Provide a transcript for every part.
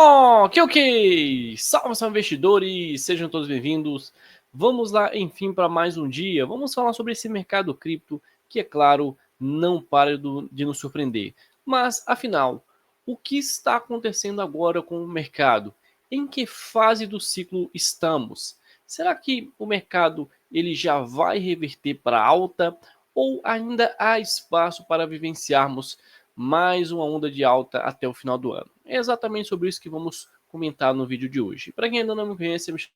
Ok, ok! Salve, salve investidores! Sejam todos bem-vindos. Vamos lá, enfim, para mais um dia. Vamos falar sobre esse mercado cripto que, é claro, não para de nos surpreender. Mas, afinal, o que está acontecendo agora com o mercado? Em que fase do ciclo estamos? Será que o mercado ele já vai reverter para alta ou ainda há espaço para vivenciarmos mais uma onda de alta até o final do ano? É exatamente sobre isso que vamos comentar no vídeo de hoje. Para quem ainda não me conhece, eu me chamo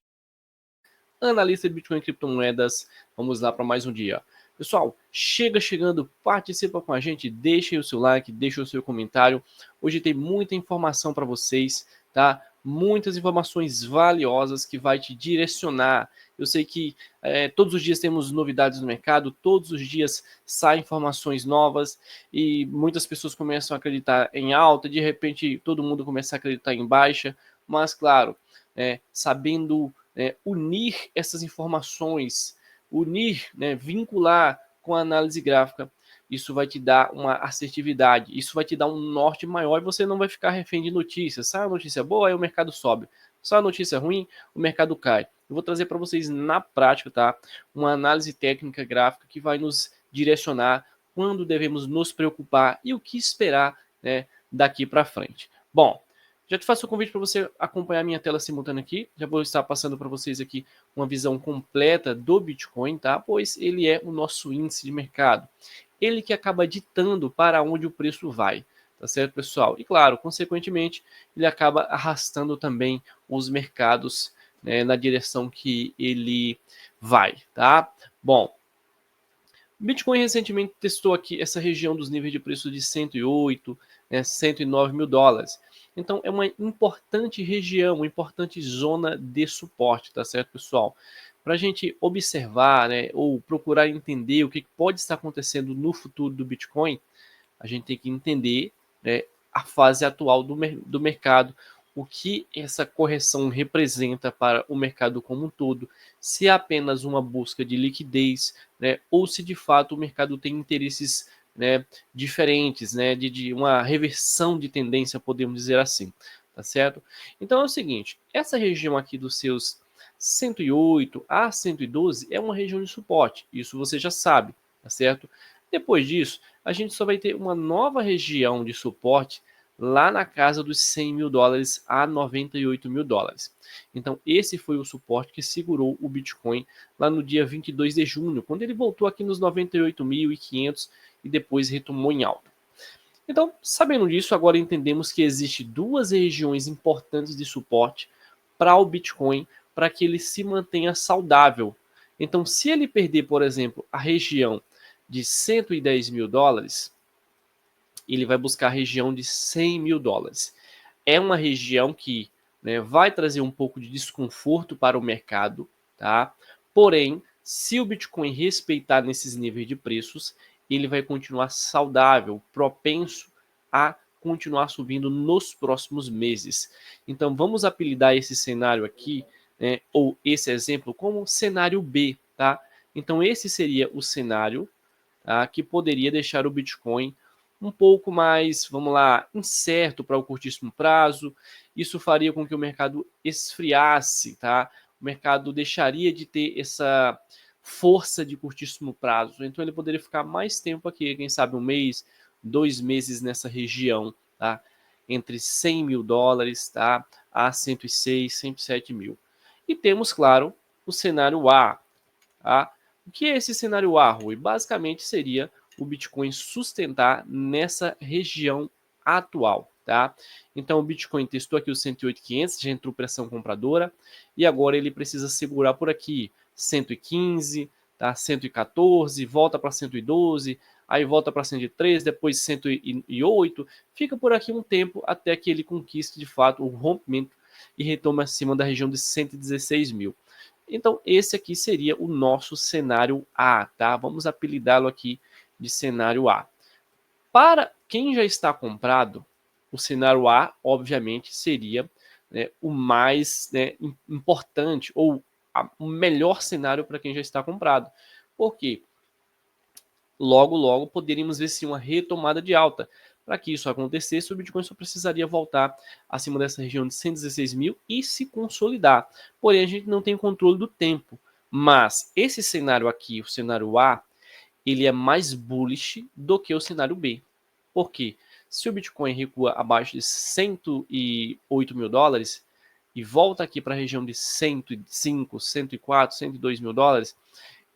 analista de Bitcoin e criptomoedas. Vamos lá para mais um dia. Pessoal, chega chegando, participa com a gente, deixe o seu like, deixe o seu comentário. Hoje tem muita informação para vocês, tá? Muitas informações valiosas que vai te direcionar. Eu sei que todos os dias temos novidades no mercado, todos os dias saem informações novas e muitas pessoas começam a acreditar em alta, de repente todo mundo começa a acreditar em baixa, mas claro, sabendo unir essas informações, unir, vincular com a análise gráfica, isso vai te dar uma assertividade, isso vai te dar um norte maior e você não vai ficar refém de notícias. Sai a notícia boa, aí o mercado sobe. Sai a notícia ruim, o mercado cai. Eu vou trazer para vocês na prática, tá? Uma análise técnica gráfica que vai nos direcionar quando devemos nos preocupar e o que esperar, daqui para frente. Bom, já te faço o convite para você acompanhar minha tela simultânea aqui. Já vou estar passando para vocês aqui uma visão completa do Bitcoin, tá? Pois ele é o nosso índice de mercado. Ele que acaba ditando para onde o preço vai, tá certo, pessoal? E claro, consequentemente, ele acaba arrastando também os mercados, na direção que ele vai, tá? Bom, o Bitcoin recentemente testou aqui essa região dos níveis de preço de 108, 109 mil dólares. Então é uma importante região, uma importante zona de suporte, tá certo, pessoal? Para a gente observar, ou procurar entender o que pode estar acontecendo no futuro do Bitcoin, a gente tem que entender, a fase atual do mercado, o que essa correção representa para o mercado como um todo, se é apenas uma busca de liquidez, ou se de fato o mercado tem interesses, diferentes, de uma reversão de tendência, podemos dizer assim, tá certo? Então é o seguinte, essa região aqui dos seus 108 a 112 é uma região de suporte, isso você já sabe, tá certo? Depois disso, a gente só vai ter uma nova região de suporte lá na casa dos 100 mil dólares a 98 mil dólares. Então, esse foi o suporte que segurou o Bitcoin lá no dia 22 de junho, quando ele voltou aqui nos 98.500 e depois retomou em alta. Então, sabendo disso, agora entendemos que existe duas regiões importantes de suporte para o Bitcoin, para que ele se mantenha saudável. Então, se ele perder, por exemplo, a região de 110 mil dólares, ele vai buscar a região de 100 mil dólares. É uma região que, vai trazer um pouco de desconforto para o mercado, tá? Porém, se o Bitcoin respeitar nesses níveis de preços, ele vai continuar saudável, propenso a continuar subindo nos próximos meses. Então, vamos apelidar esse cenário aqui, ou esse exemplo, como cenário B, tá? Então, esse seria o cenário, tá, que poderia deixar o Bitcoin um pouco mais, vamos lá, incerto para o curtíssimo prazo. Isso faria com que o mercado esfriasse, tá? O mercado deixaria de ter essa força de curtíssimo prazo. Então ele poderia ficar mais tempo aqui, quem sabe um mês, 2 meses nessa região, tá? Entre 100 mil dólares, tá? A 106, 107 mil. E temos, claro, o cenário A, tá? O que é esse cenário A, Rui? Basicamente seria o Bitcoin sustentar nessa região atual, tá? Então o Bitcoin testou aqui os 108.500, já entrou pressão compradora e agora ele precisa segurar por aqui 115, tá? 114, volta para 112, aí volta para 113, depois 108, fica por aqui um tempo até que ele conquiste de fato o rompimento e retome acima da região de 116 mil. Então, esse aqui seria o nosso cenário A, tá? Vamos apelidá-lo aqui de cenário A. Para quem já está comprado, o cenário A, obviamente, seria, o mais, importante ou o melhor cenário para quem já está comprado. Por quê? Logo, logo poderíamos ver sim uma retomada de alta. Para que isso acontecesse, o Bitcoin só precisaria voltar acima dessa região de 116 mil e se consolidar. Porém, a gente não tem controle do tempo. Mas esse cenário aqui, o cenário A, ele é mais bullish do que o cenário B. Por quê? Se o Bitcoin recua abaixo de 108 mil dólares e volta aqui para a região de 105, 104, 102 mil dólares,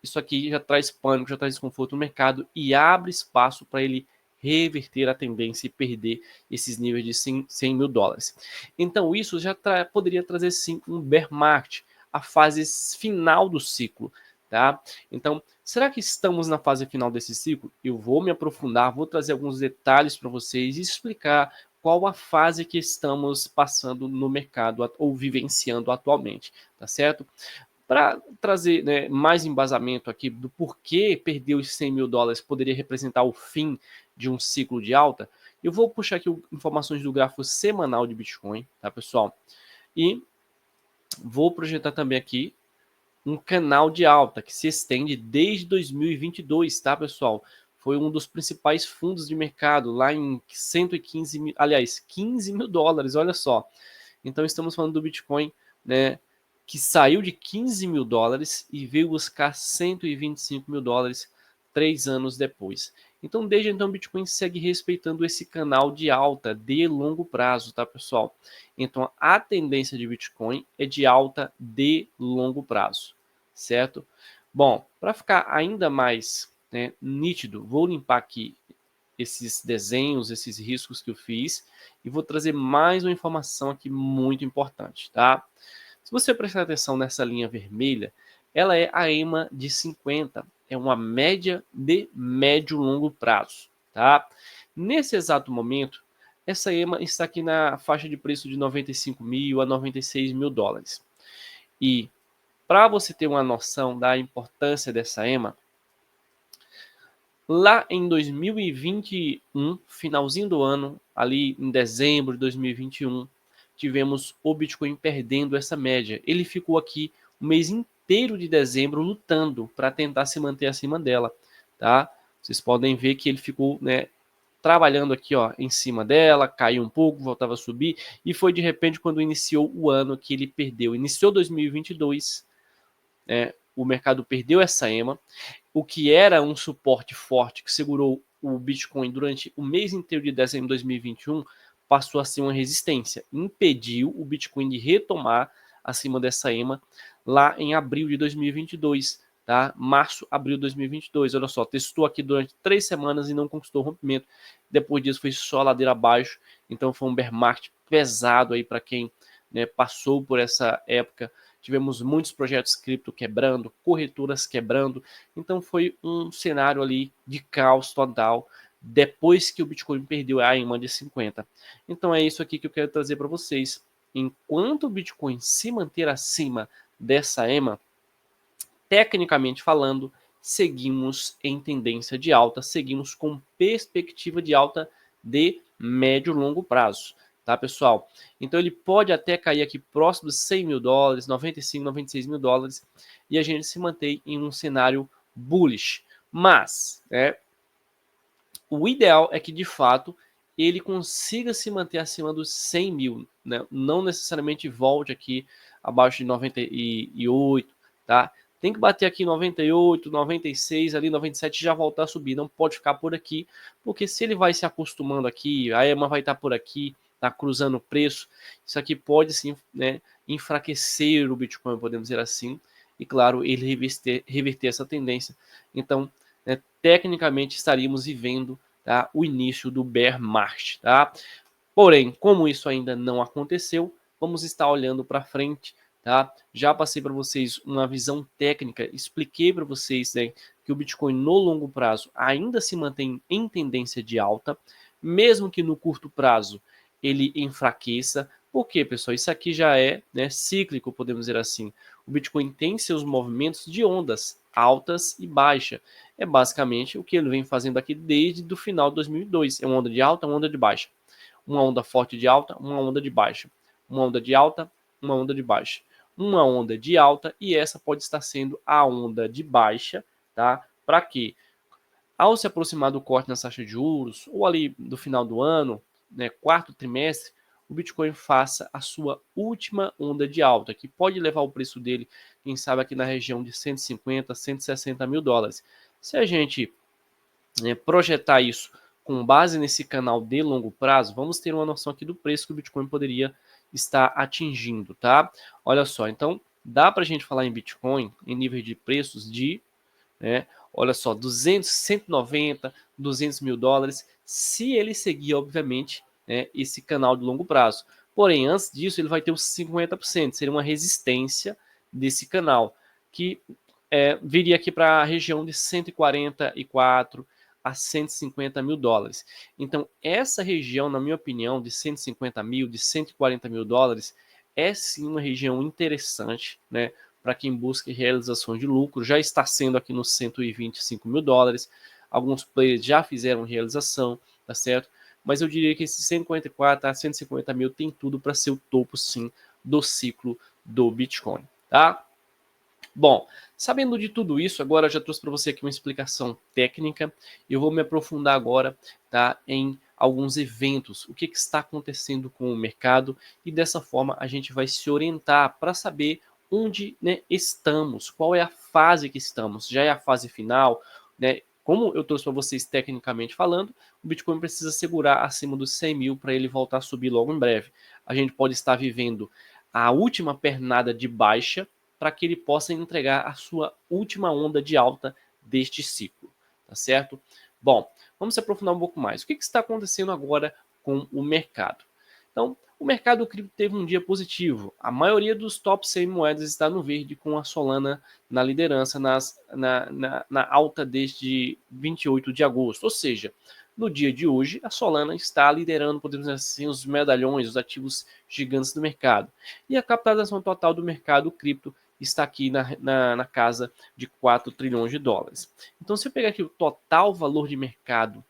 isso aqui já traz pânico, já traz desconforto no mercado e abre espaço para ele reverter a tendência e perder esses níveis de 100 mil dólares. Então isso já poderia trazer sim um bear market, a fase final do ciclo. Tá? Então, será que estamos na fase final desse ciclo? Eu vou me aprofundar, vou trazer alguns detalhes para vocês e explicar qual a fase que estamos passando no mercado ou vivenciando atualmente, tá certo? Para trazer, né, mais embasamento aqui do porquê perder os 100 mil dólares poderia representar o fim de um ciclo de alta, eu vou puxar aqui informações do gráfico semanal de Bitcoin, tá, pessoal? E vou projetar também aqui um canal de alta que se estende desde 2022, tá, pessoal? Foi um dos principais fundos de mercado lá em 115 mil, aliás, 15 mil dólares, olha só. Então estamos falando do Bitcoin, né, que saiu de 15 mil dólares e veio buscar 125 mil dólares 3 anos depois. Então, desde então, o Bitcoin segue respeitando esse canal de alta de longo prazo, tá, pessoal? Então, a tendência de Bitcoin é de alta de longo prazo, certo? Bom, para ficar ainda mais, né, nítido, vou limpar aqui esses desenhos, esses riscos que eu fiz e vou trazer mais uma informação aqui muito importante, tá? Se você prestar atenção nessa linha vermelha, ela é a EMA de 50, é uma média de médio e longo prazo, tá? Nesse exato momento, essa EMA está aqui na faixa de preço de 95 mil a 96 mil dólares. E para você ter uma noção da importância dessa EMA, lá em 2021, finalzinho do ano, ali em dezembro de 2021, tivemos o Bitcoin perdendo essa média. Ele ficou aqui o mês inteiro de dezembro lutando para tentar se manter acima dela, tá? Vocês podem ver que ele ficou, né, trabalhando aqui, ó, em cima dela, caiu um pouco, voltava a subir e foi de repente quando iniciou o ano que ele perdeu. Iniciou 2022, né? O mercado perdeu essa EMA, o que era um suporte forte que segurou o Bitcoin durante o mês inteiro de dezembro de 2021, passou a ser uma resistência, impediu o Bitcoin de retomar acima dessa EMA lá em abril de 2022, tá? Março, abril de 2022, olha só, testou aqui durante 3 semanas e não conquistou rompimento, depois disso foi só ladeira abaixo, então foi um bear market pesado aí para quem, né, passou por essa época. Tivemos muitos projetos cripto quebrando, corretoras quebrando, então foi um cenário ali de caos total depois que o Bitcoin perdeu a EMA de 50. Então é isso aqui que eu quero trazer para vocês. Enquanto o Bitcoin se manter acima dessa EMA, tecnicamente falando, seguimos em tendência de alta, seguimos com perspectiva de alta de médio e longo prazo, tá, pessoal? Então ele pode até cair aqui próximo dos 100 mil dólares, 95, 96 mil dólares, e a gente se mantém em um cenário bullish. Mas, né, o ideal é que, de fato, ele consiga se manter acima dos 100 mil, né? Não necessariamente volte aqui abaixo de 98, tá? Tem que bater aqui 98, 96, ali 97 já voltar a subir. Não pode ficar por aqui, porque se ele vai se acostumando aqui, a EMA vai estar por aqui, tá cruzando o preço, isso aqui pode sim, né, enfraquecer o Bitcoin, podemos dizer assim, e claro, ele reverter essa tendência. Então, né, tecnicamente estaríamos vivendo, tá, o início do bear market, tá? Porém, como isso ainda não aconteceu, vamos estar olhando para frente, tá? Já passei para vocês uma visão técnica, expliquei para vocês, né, que o Bitcoin no longo prazo ainda se mantém em tendência de alta, mesmo que no curto prazo ele enfraqueça. Por quê, pessoal? Isso aqui já é, né, cíclico, podemos dizer assim. O Bitcoin tem seus movimentos de ondas altas e baixas. É basicamente o que ele vem fazendo aqui desde o final de 2002. É uma onda de alta, uma onda de baixa. Uma onda forte de alta, uma onda de baixa. Uma onda de alta, uma onda de baixa. Uma onda de alta e essa pode estar sendo a onda de baixa, tá? Para quê? Ao se aproximar do corte na taxa de juros, ou ali do final do ano, né, quarto trimestre, o Bitcoin faça a sua última onda de alta, que pode levar o preço dele, quem sabe, aqui na região de 150, 160 mil dólares. Se a gente projetar isso com base nesse canal de longo prazo, vamos ter uma noção aqui do preço que o Bitcoin poderia estar atingindo, tá? Olha só, então dá para a gente falar em Bitcoin em nível de preços de, né, olha só, 200, 190, 200 mil dólares, se ele seguir, obviamente, né, esse canal de longo prazo. Porém, antes disso, ele vai ter os 50%, seria uma resistência desse canal, que viria aqui para a região de 144 a 150 mil dólares. Então, essa região, na minha opinião, de 150 mil, de 140 mil dólares, é sim uma região interessante, né? Para quem busca realização de lucro, já está sendo aqui nos 125 mil dólares. Alguns players já fizeram realização, tá certo? Mas eu diria que esses 144 a 150 mil tem tudo para ser o topo, sim, do ciclo do Bitcoin, tá? Bom, sabendo de tudo isso, agora eu já trouxe para você aqui uma explicação técnica. Eu vou me aprofundar agora, tá, em alguns eventos, o que está acontecendo com o mercado, e dessa forma a gente vai se orientar para saber onde, né, estamos, qual é a fase que estamos. Já é a fase final, né? Como eu trouxe para vocês tecnicamente falando, o Bitcoin precisa segurar acima dos 100 mil para ele voltar a subir logo em breve. A gente pode estar vivendo a última pernada de baixa para que ele possa entregar a sua última onda de alta deste ciclo, tá certo? Bom, vamos se aprofundar um pouco mais. O que está acontecendo agora com o mercado? Então, o mercado cripto teve um dia positivo. A maioria dos top 100 moedas está no verde, com a Solana na liderança na alta desde 28 de agosto. Ou seja, no dia de hoje, a Solana está liderando, podemos dizer assim, os medalhões, os ativos gigantes do mercado. E a capitalização total do mercado cripto está aqui na casa de 4 trilhões de dólares. Então, se eu pegar aqui o total valor de mercado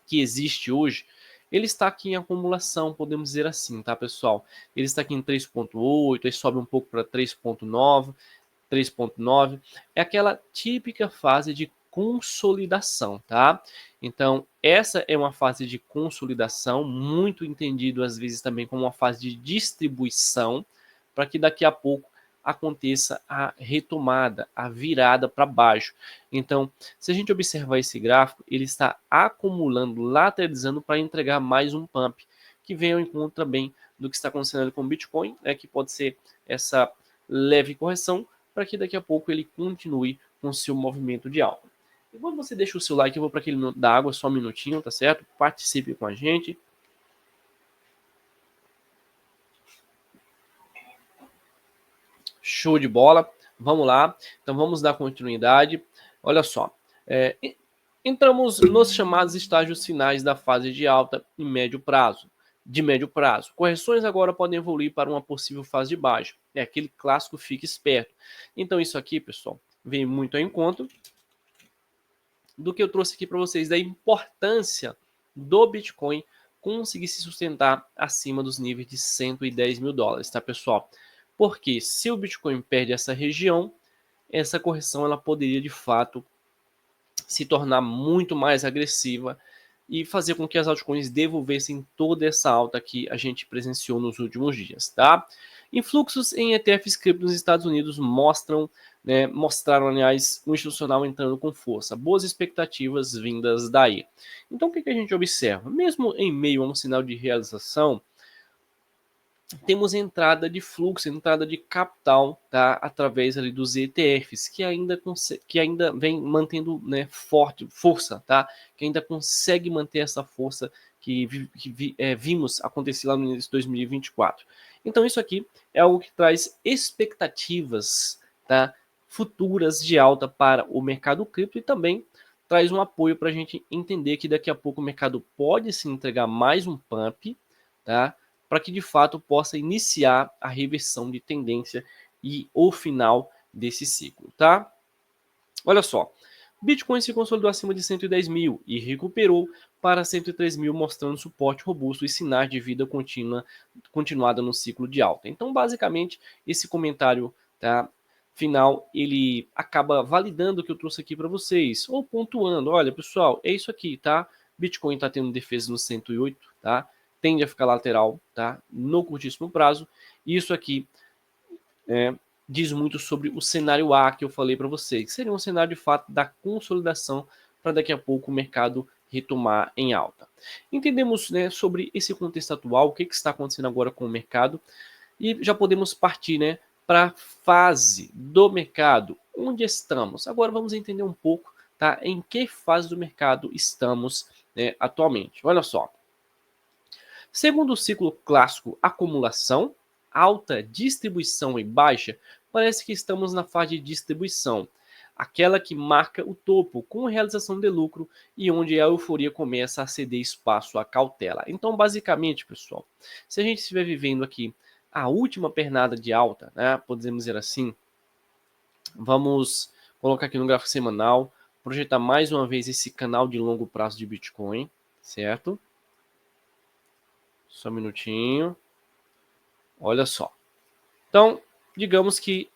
que existe hoje, ele está aqui em acumulação, podemos dizer assim, tá, pessoal? Ele está aqui em 3,8, aí sobe um pouco para 3,9, 3,9. É aquela típica fase de consolidação, tá? Então, essa é uma fase de consolidação, muito entendido às vezes também como uma fase de distribuição, para que daqui a pouco aconteça a retomada, a virada para baixo. Então, se a gente observar esse gráfico, ele está acumulando, lateralizando para entregar mais um pump, que vem ao encontro também do que está acontecendo com o Bitcoin, né, que pode ser essa leve correção, para que daqui a pouco ele continue com seu movimento de alta. Enquanto você deixa o seu like, eu vou para aquele minuto da água, só um minutinho, tá certo? Participe com a gente. Show de bola. Vamos lá. Então vamos dar continuidade. Olha só. Entramos nos chamados estágios finais da fase de alta e médio prazo. De médio prazo. Correções agora podem evoluir para uma possível fase de baixa. É aquele clássico fique esperto. Então isso aqui, pessoal, vem muito ao encontro do que eu trouxe aqui para vocês, da importância do Bitcoin conseguir se sustentar acima dos níveis de 110 mil dólares, tá, pessoal? Porque se o Bitcoin perde essa região, essa correção ela poderia de fato se tornar muito mais agressiva e fazer com que as altcoins devolvessem toda essa alta que a gente presenciou nos últimos dias, tá? Influxos em ETFs cripto nos Estados Unidos mostraram, aliás, o institucional entrando com força. Boas expectativas vindas daí. Então, o que a gente observa? Mesmo em meio a um sinal de realização, temos entrada de fluxo, entrada de capital, tá, através ali dos ETFs, que ainda vem mantendo, né, força, tá, que ainda consegue manter essa força que vimos acontecer lá no início de 2024. Então isso aqui é algo que traz expectativas, tá, futuras de alta para o mercado cripto e também traz um apoio para a gente entender que daqui a pouco o mercado pode se entregar mais um pump, tá, para que de fato possa iniciar a reversão de tendência e o final desse ciclo, tá? Olha só, Bitcoin se consolidou acima de 110 mil e recuperou para 103 mil, mostrando suporte robusto e sinais de vida continuada no ciclo de alta. Então, basicamente, esse comentário, tá, final ele acaba validando o que eu trouxe aqui para vocês, ou pontuando, olha pessoal, é isso aqui, tá? Bitcoin está tendo defesa no 108, tá? Tende a ficar lateral, tá? No curtíssimo prazo. E isso aqui diz muito sobre o cenário A que eu falei para vocês, que seria um cenário de fato da consolidação para daqui a pouco o mercado retomar em alta. Entendemos, né, sobre esse contexto atual, o que está acontecendo agora com o mercado, e já podemos partir, né, para a fase do mercado, onde estamos. Agora vamos entender um pouco, tá, em que fase do mercado estamos, né, atualmente. Olha só. Segundo o ciclo clássico acumulação, alta, distribuição e baixa, parece que estamos na fase de distribuição, aquela que marca o topo com realização de lucro e onde a euforia começa a ceder espaço à cautela. Então, basicamente, pessoal, se a gente estiver vivendo aqui a última pernada de alta, né, podemos dizer assim, vamos colocar aqui no gráfico semanal, projetar mais uma vez esse canal de longo prazo de Bitcoin, certo? Só um minutinho. Olha só. Então, digamos que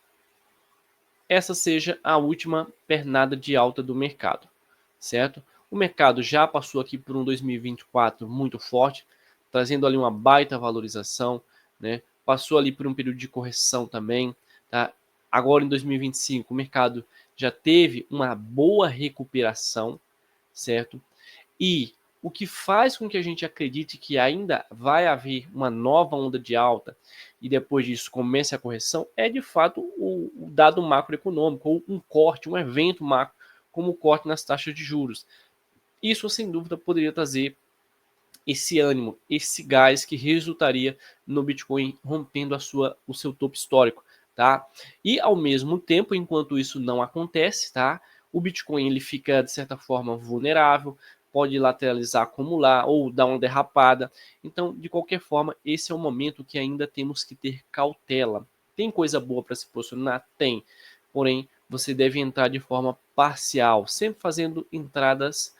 essa seja a última pernada de alta do mercado, certo? O mercado já passou aqui por um 2024 muito forte, trazendo ali uma baita valorização, né? Passou ali por um período de correção também, tá? Agora em 2025 o mercado já teve uma boa recuperação, certo? E o que faz com que a gente acredite que ainda vai haver uma nova onda de alta e depois disso comece a correção é de fato o dado macroeconômico, ou um corte, um evento macro, como o corte nas taxas de juros. Isso, sem dúvida, poderia trazer esse ânimo, esse gás que resultaria no Bitcoin rompendo o seu topo histórico, tá? E ao mesmo tempo, enquanto isso não acontece, tá? O Bitcoin ele fica de certa forma vulnerável, pode lateralizar, acumular ou dar uma derrapada. Então, de qualquer forma, esse é o momento que ainda temos que ter cautela. Tem coisa boa para se posicionar? Tem. Porém, você deve entrar de forma parcial, sempre fazendo entradas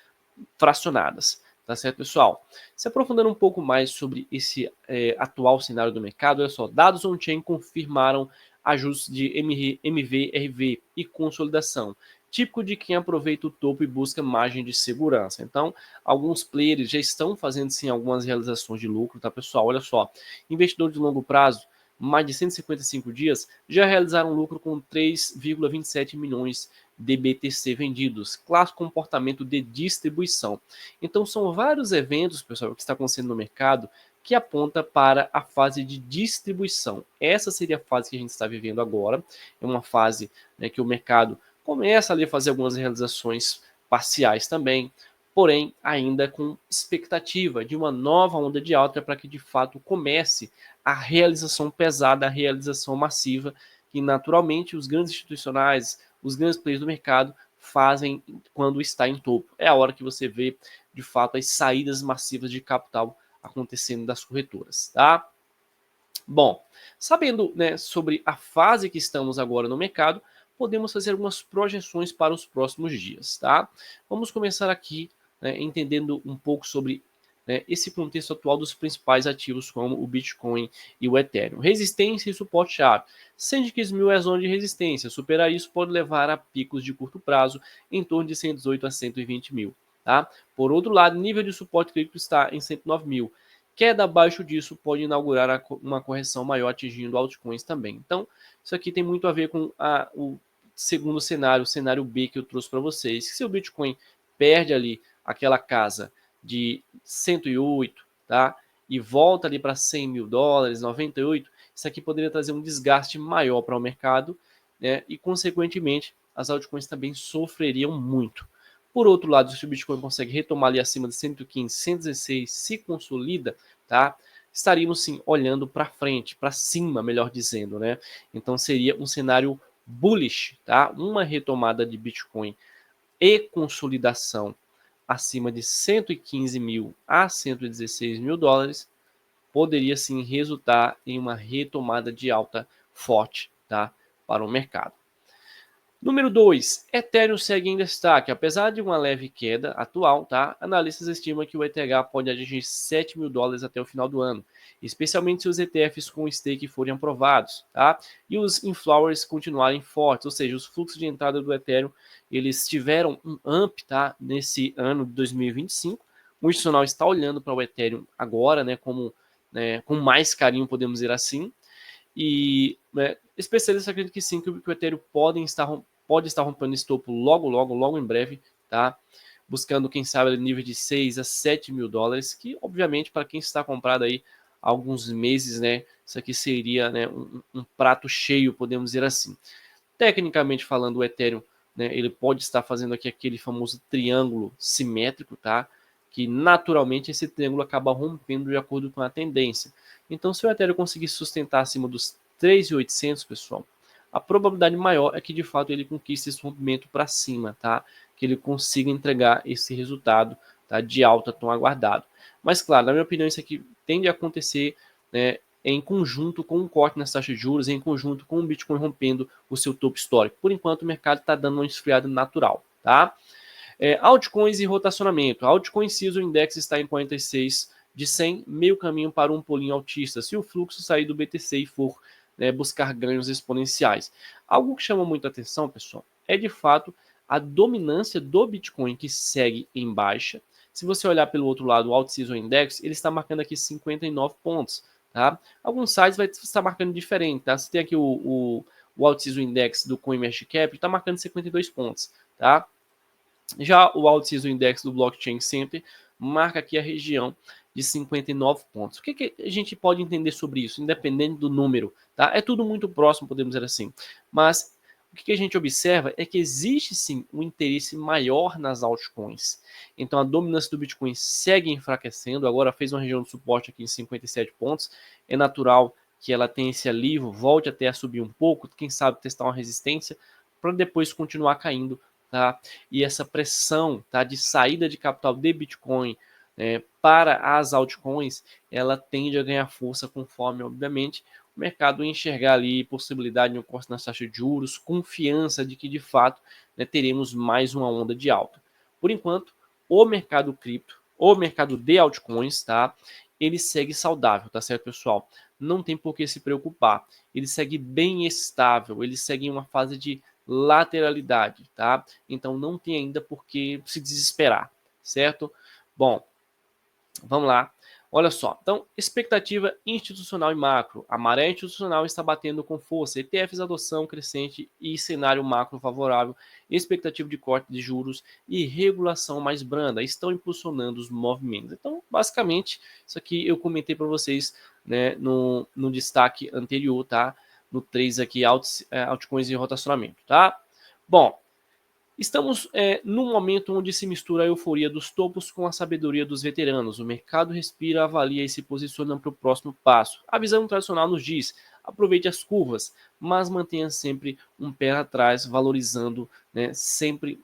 fracionadas. Tá certo, pessoal? Se aprofundando um pouco mais sobre esse atual cenário do mercado, olha só, dados on-chain confirmaram ajustes de MVRV e consolidação, típico de quem aproveita o topo e busca margem de segurança. Então, alguns players já estão fazendo sim algumas realizações de lucro, tá, pessoal? Olha só, investidores de longo prazo, mais de 155 dias, já realizaram lucro com 3,27 milhões de BTC vendidos, clássico comportamento de distribuição. Então são vários eventos, pessoal, que está acontecendo no mercado que aponta para a fase de distribuição. Essa seria a fase que a gente está vivendo agora. É uma fase, né, que o mercado começa ali a fazer algumas realizações parciais também, porém ainda com expectativa de uma nova onda de alta para que de fato comece a realização pesada, a realização massiva, que naturalmente os grandes institucionais, os grandes players do mercado fazem quando está em topo. É a hora que você vê de fato as saídas massivas de capital acontecendo das corretoras, tá? Bom, sabendo, né, sobre a fase que estamos agora no mercado, podemos fazer algumas projeções para os próximos dias, tá? Vamos começar aqui, né, entendendo um pouco sobre, né, esse contexto atual dos principais ativos como o Bitcoin e o Ethereum. Resistência e suporte-chave. 115 mil é a zona de resistência. Superar isso pode levar a picos de curto prazo em torno de 118 a 120 mil. Tá? Por outro lado, nível de suporte crítico está em 109 mil. Queda abaixo disso pode inaugurar uma correção maior, atingindo altcoins também. Então, isso aqui tem muito a ver com o segundo cenário, o cenário B que eu trouxe para vocês. Se o Bitcoin perde ali aquela casa de 108, tá? E volta ali para 100 mil dólares, 98, isso aqui poderia trazer um desgaste maior para o mercado, né? E, consequentemente, as altcoins também sofreriam muito. Por outro lado, se o Bitcoin consegue retomar ali acima de 115, 116, se consolida, tá? Estaríamos sim olhando para frente, para cima, melhor dizendo, né? Então seria um cenário bullish, tá? Uma retomada de Bitcoin e consolidação acima de 115 mil a 116 mil dólares poderia sim resultar em uma retomada de alta forte, tá? Para o mercado. Número 2, Ethereum segue em destaque. Apesar de uma leve queda atual, tá? Analistas estimam que o ETH pode atingir 7 mil dólares até o final do ano, especialmente se os ETFs com stake forem aprovados, tá? E os inflows continuarem fortes, ou seja, os fluxos de entrada do Ethereum, eles tiveram um up, tá? Nesse ano de 2025. O institucional está olhando para o Ethereum agora, né? Como, né, com mais carinho, podemos dizer assim. E especialistas acreditam que sim, que o Ethereum pode estar rompendo esse topo logo em breve, tá? Buscando, quem sabe, nível de 6 a 7 mil dólares, que obviamente para quem está comprado aí há alguns meses, né, isso aqui seria, né, um prato cheio, podemos dizer assim. Tecnicamente falando, o Ethereum, né, ele pode estar fazendo aqui aquele famoso triângulo simétrico, tá? Que naturalmente esse triângulo acaba rompendo de acordo com a tendência. Então, se o Ethereum conseguir sustentar acima dos 3.800, pessoal, a probabilidade maior é que de fato ele conquiste esse rompimento para cima, tá? Que ele consiga entregar esse resultado, tá, de alta tão aguardado. Mas claro, na minha opinião, isso aqui tende a acontecer, né, em conjunto com um corte nas taxas de juros, em conjunto com o Bitcoin rompendo o seu topo histórico. Por enquanto, o mercado está dando uma esfriada natural, tá? Altcoins e rotacionamento. Altcoin Season Index está em 46 de 100, meio caminho para um pulinho altista, se o fluxo sair do BTC e for, né, buscar ganhos exponenciais. Algo que chama muita atenção, pessoal, é de fato a dominância do Bitcoin, que segue em baixa. Se você olhar pelo outro lado, o Alt Season Index, ele está marcando aqui 59 pontos. Tá? Alguns sites vai estar marcando diferente. Tá? Você tem aqui o Alt Season Index do CoinMarketCap, está marcando 52 pontos. Tá? Já o Alt Season Index do Blockchain Center marca aqui a região de 59 pontos. O que a gente pode entender sobre isso, independente do número? Tá? É tudo muito próximo, podemos dizer assim. Mas o que a gente observa é que existe sim um interesse maior nas altcoins. Então a dominância do Bitcoin segue enfraquecendo, agora fez uma região de suporte aqui em 57 pontos. É natural que ela tenha esse alívio, volte até a subir um pouco, quem sabe testar uma resistência, para depois continuar caindo. Tá? E essa pressão, tá, de saída de capital de Bitcoin, para as altcoins, ela tende a ganhar força conforme, obviamente, o mercado enxergar ali possibilidade de um corte nas taxas de juros, confiança de que de fato, né, teremos mais uma onda de alta. Por enquanto, o mercado cripto, o mercado de altcoins, tá, ele segue saudável, tá certo, pessoal? Não tem por que se preocupar. Ele segue bem estável, ele segue em uma fase de lateralidade, tá? Então não tem ainda por que se desesperar, certo? Bom, vamos lá. Olha só, então, expectativa institucional e macro. A maré institucional está batendo com força. ETFs, adoção crescente e cenário macro favorável. Expectativa de corte de juros e regulação mais branda estão impulsionando os movimentos. Então, basicamente, isso aqui eu comentei para vocês, né, no destaque anterior, tá? No 3 aqui, altcoins e rotacionamento, tá? Bom, estamos num momento onde se mistura a euforia dos topos com a sabedoria dos veteranos. O mercado respira, avalia e se posiciona para o próximo passo. A visão tradicional nos diz: aproveite as curvas, mas mantenha sempre um pé atrás, valorizando, né, sempre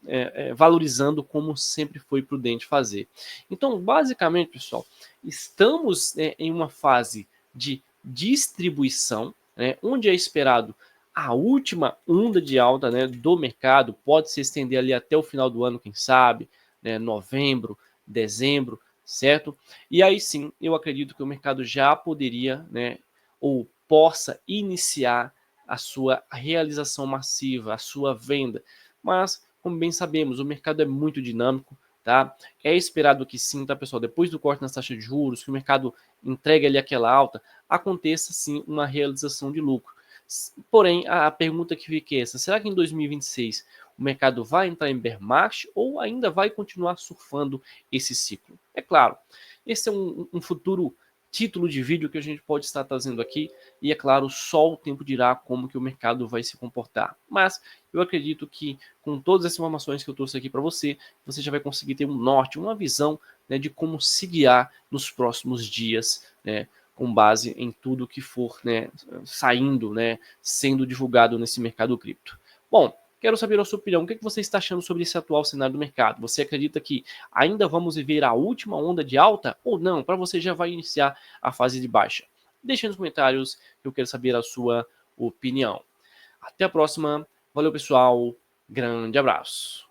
valorizando como sempre foi prudente fazer. Então, basicamente, pessoal, estamos em uma fase de distribuição, né, onde é esperado a última onda de alta, né, do mercado, pode se estender ali até o final do ano, quem sabe, né, novembro, dezembro, certo? E aí sim, eu acredito que o mercado já poderia, né, ou possa iniciar a sua realização massiva, a sua venda. Mas, como bem sabemos, o mercado é muito dinâmico, tá? É esperado que sim, tá, pessoal? Depois do corte nas taxas de juros, que o mercado entregue ali aquela alta, aconteça sim uma realização de lucro. Porém, a pergunta que fica é essa: será que em 2026 o mercado vai entrar em bear market ou ainda vai continuar surfando esse ciclo? É claro, esse é um futuro título de vídeo que a gente pode estar trazendo aqui, e é claro, só o tempo dirá como que o mercado vai se comportar. Mas eu acredito que com todas as informações que eu trouxe aqui para você, você já vai conseguir ter um norte, uma visão, né, de como se guiar nos próximos dias, né, com base em tudo que for, né, saindo, né, sendo divulgado nesse mercado cripto. Bom, quero saber a sua opinião. O que você está achando sobre esse atual cenário do mercado? Você acredita que ainda vamos viver a última onda de alta ou não? Para você já vai iniciar a fase de baixa? Deixe nos comentários, eu quero saber a sua opinião. Até a próxima. Valeu, pessoal. Grande abraço.